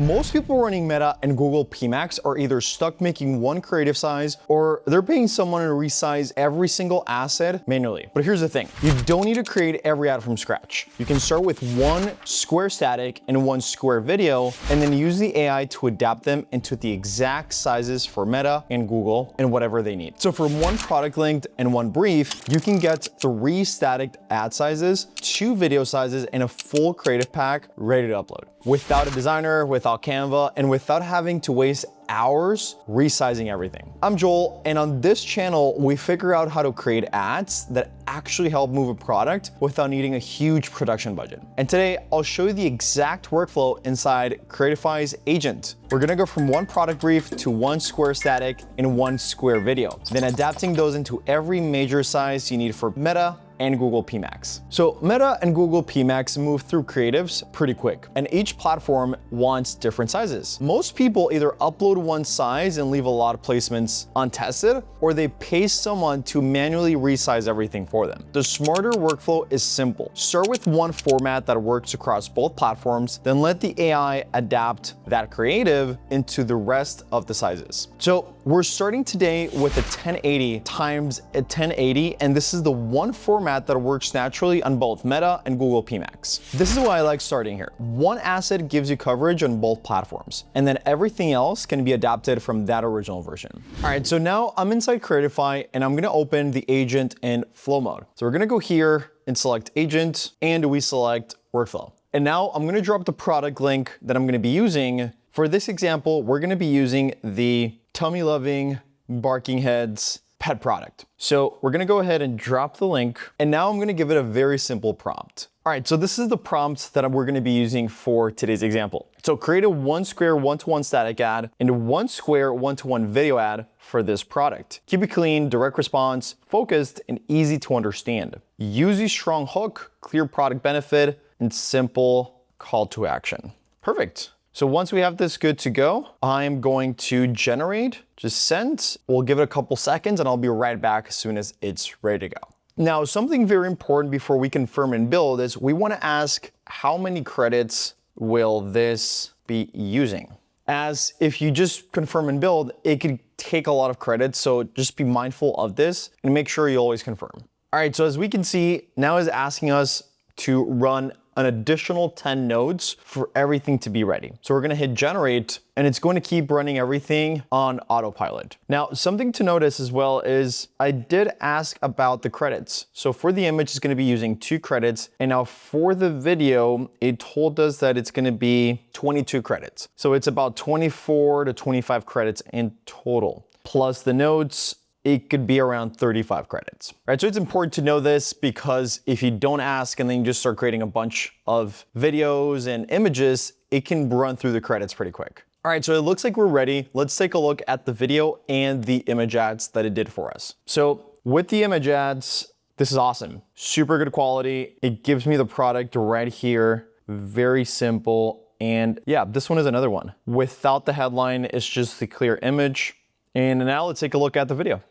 Most people running Meta and Google PMax are either stuck making one creative size or they're paying someone to resize every single asset manually. But here's the thing, you don't need to create every ad from scratch. You can start with one square static and one square video and then use the AI to adapt them into the exact sizes for Meta and Google and whatever they need. So from one product link and one brief, you can get 3 static ad sizes, 2 video sizes, and a full creative pack ready to upload. Without a designer, without Canva, and without having to waste hours resizing everything. I'm Joel, and on this channel, we figure out how to create ads that actually help move a product without needing a huge production budget. And today, I'll show you the exact workflow inside Creatify's agent. We're gonna go from one product brief to one square static and one square video, then adapting those into every major size you need for Meta and Google PMax. So Meta and Google PMax move through creatives pretty quick, and each platform wants different sizes. Most people either upload one size and leave a lot of placements untested, or they pay someone to manually resize everything for them. The smarter workflow is simple. Start with one format that works across both platforms, then let the AI adapt that creative into the rest of the sizes. So we're starting today with a 1080 times a 1080, and this is the one format that works naturally on both Meta and Google PMax. This is why I like starting here. One asset gives you coverage on both platforms, and then everything else can be adapted from that original version. All right, so now I'm inside Creatify, and I'm gonna open the agent in flow mode. So we're gonna go here and select agent, and we select workflow. And now I'm gonna drop the product link that I'm gonna be using. For this example, we're gonna be using the tummy loving barking heads pet product. So we're gonna go ahead and drop the link, and now I'm gonna give it a very simple prompt. All right, so this is the prompt that we're gonna be using for today's example. So create a one square one-to-one static ad and one square one-to-one video ad for this product. Keep it clean, direct response, focused, and easy to understand. Use a strong hook, clear product benefit, and simple call to action. Perfect. So once we have this good to go, I'm going to generate, just send. We'll give it a couple seconds and I'll be right back as soon as it's ready to go. Now, something very important before we confirm and build is we want to ask how many credits will this be using? As if you just confirm and build, it could take a lot of credits. So just be mindful of this and make sure you always confirm. All right, so as we can see, now it's asking us to run an additional 10 nodes for everything to be ready. So we're gonna hit generate, and it's going to keep running everything on autopilot. Now, something to notice as well is I did ask about the credits. So for the image, it's gonna be using 2 credits. And now for the video, it told us that it's gonna be 22 credits. So it's about 24 to 25 credits in total. Plus the nodes, it could be around 35 credits, right? So it's important to know this because if you don't ask and then you just start creating a bunch of videos and images, it can run through the credits pretty quick. All right, so it looks like we're ready. Let's take a look at the video and the image ads that it did for us. So with the image ads, this is awesome. Super good quality. It gives me the product right here. Very simple. And yeah, this one is another one. Without the headline, it's just the clear image. And now let's take a look at the video.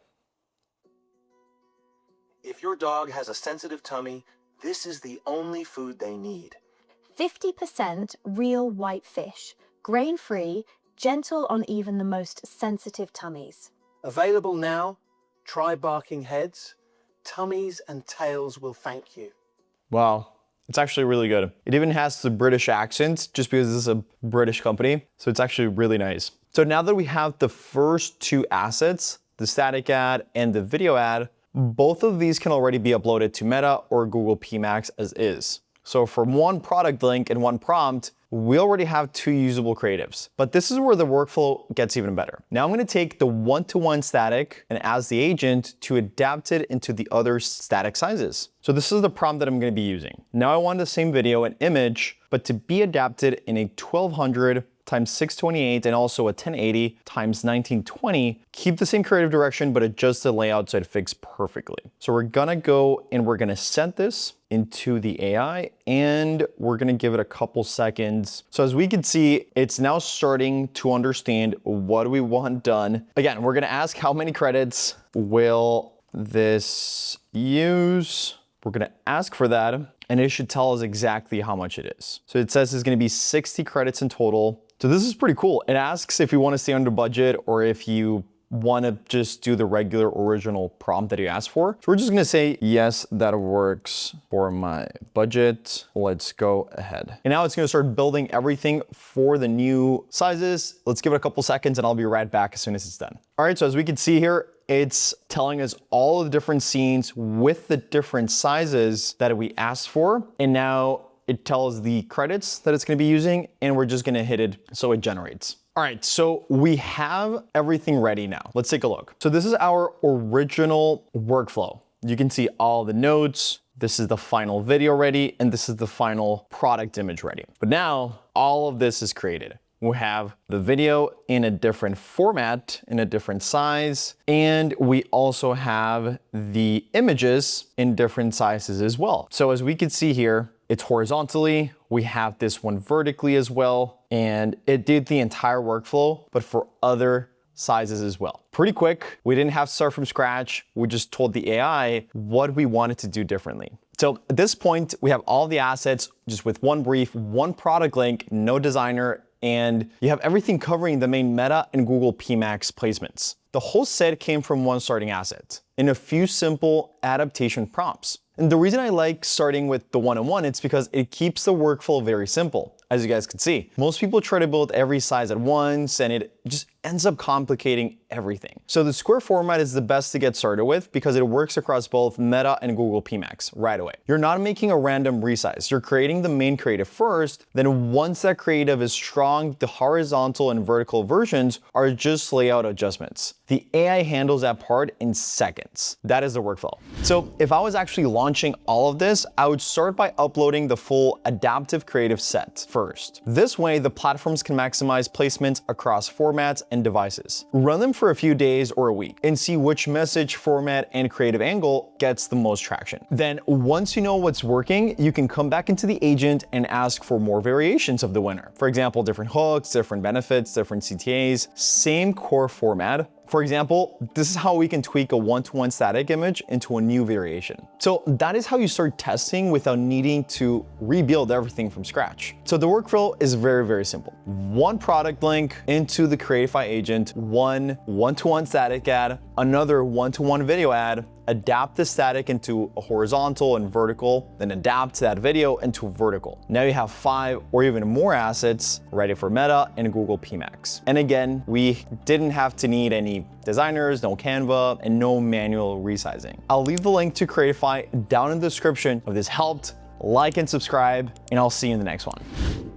If your dog has a sensitive tummy, this is the only food they need. 50% real white fish, grain-free, gentle on even the most sensitive tummies. Available now, try barking heads. Tummies and tails will thank you. Wow, it's actually really good. It even has the British accent just because this is a British company. So it's actually really nice. So now that we have the first 2 assets, the static ad and the video ad, both of these can already be uploaded to Meta or Google PMax as is. So from one product link and one prompt, we already have 2 usable creatives. But this is where the workflow gets even better. Now I'm gonna take the one-to-one static and as the agent to adapt it into the other static sizes. So this is the prompt that I'm gonna be using. Now I want the same video and image, but to be adapted in a 1200 times 628 and also a 1080 times 1920, keep the same creative direction, but adjust the layout so it fits perfectly. So we're gonna go and we're gonna set this into the AI and we're gonna give it a couple seconds. So as we can see, it's now starting to understand what we want done. Again, we're gonna ask how many credits will this use? We're gonna ask for that and it should tell us exactly how much it is. So it says it's gonna be 60 credits in total. So this is pretty cool. It asks if you want to stay under budget or if you want to just do the regular original prompt that you asked for. So we're just going to say, yes, that works for my budget. Let's go ahead. And now it's going to start building everything for the new sizes. Let's give it a couple seconds and I'll be right back as soon as it's done. All right, so as we can see here, it's telling us all of the different scenes with the different sizes that we asked for. And now it tells the credits that it's going to be using, and we're just going to hit it so it generates. All right, so we have everything ready now. Let's take a look. So this is our original workflow. You can see all the notes. This is the final video ready, and this is the final product image ready. But now all of this is created. We have the video in a different format, in a different size, and we also have the images in different sizes as well. So as we can see here, it's horizontally, we have this one vertically as well, and it did the entire workflow, but for other sizes as well. Pretty quick. We didn't have to start from scratch. We just told the AI what we wanted to do differently. So at this point, we have all the assets just with one brief, one product link, no designer, and you have everything covering the main Meta and Google PMax placements. The whole set came from one starting asset and a few simple adaptation prompts. And the reason I like starting with the one-on-one, it's because it keeps the workflow very simple. As you guys can see, most people try to build every size at once and it just ends up complicating everything. So the square format is the best to get started with because it works across both Meta and Google PMax right away. You're not making a random resize. You're creating the main creative first. Then once that creative is strong, the horizontal and vertical versions are just layout adjustments. The AI handles that part in seconds. That is the workflow. So if I was actually launching all of this, I would start by uploading the full adaptive creative set first. This way, the platforms can maximize placements across formats and devices. Run them for a few days or a week and see which message, format, and creative angle gets the most traction. Then once you know what's working, you can come back into the agent and ask for more variations of the winner. For example, different hooks, different benefits, different CTAs, same core format. For example, this is how we can tweak a one-to-one static image into a new variation. So that is how you start testing without needing to rebuild everything from scratch. So the workflow is very, very simple. One product link into the Creatify agent, one one-to-one static ad, another one-to-one video ad, adapt the static into a horizontal and vertical, then adapt that video into vertical. Now you have 5 or even more assets ready for Meta and Google PMax. And again, we didn't have to need any designers, no Canva, and no manual resizing. I'll leave the link to Creatify down in the description if this helped. Like and subscribe, and I'll see you in the next one.